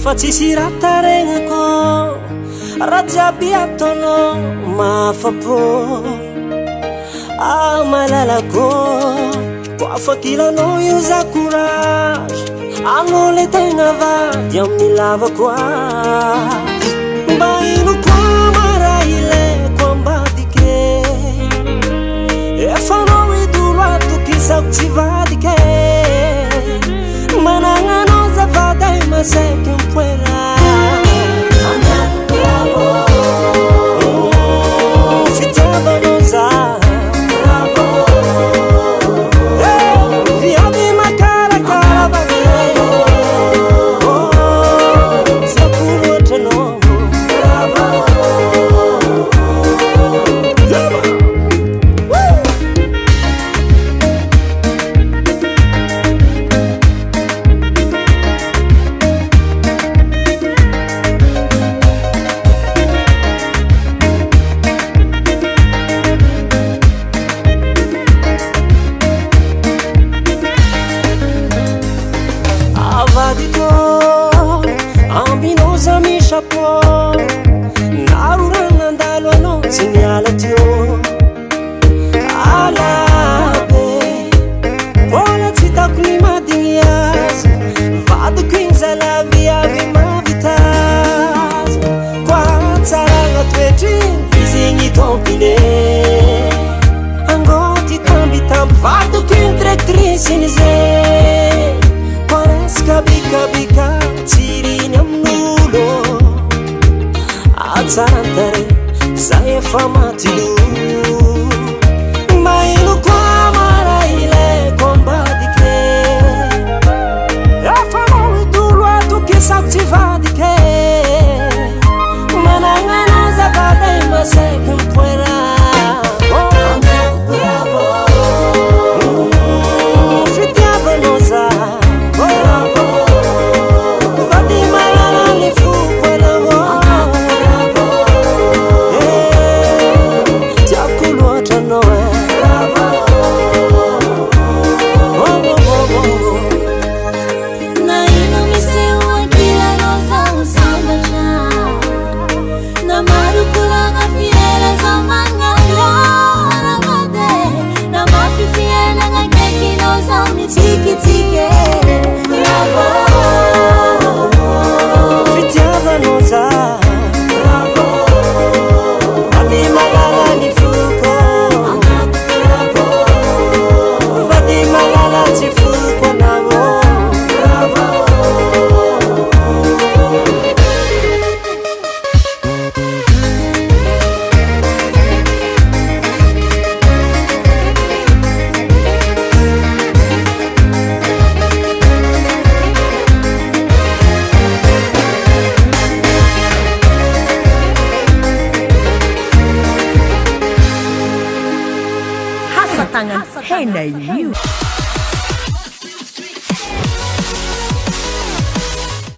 fa tsisy raha taregnako raha jiaby ataonao mafapo malalako koa fa kilanao io za courage anao le tegna vady amin'ny lavako azy mba ino koa maray ilaiko ambadike efa anao idolo atokisako tsy vadike manananao zavaday maseky mpoera fitiavanao za viady makarakara vake tiako loatranao ambinoza mishapo narurana ndalo anao tsy miala teo alabe mbola tsy hitako ny madigny azy vadiko iny zalaviavy mavitazy koa tsaragna toetriny izy igny tompine angoty tambitamby vadiko iny directrice iny zay kabikabika tsiriny amin'olo atsarantare zay efa matilo maino koa maray ilaiko ambadike efa anao idolo atokisako tsy vadike manananao zavaday maseky mipoera fitiavanao za Hey, now you.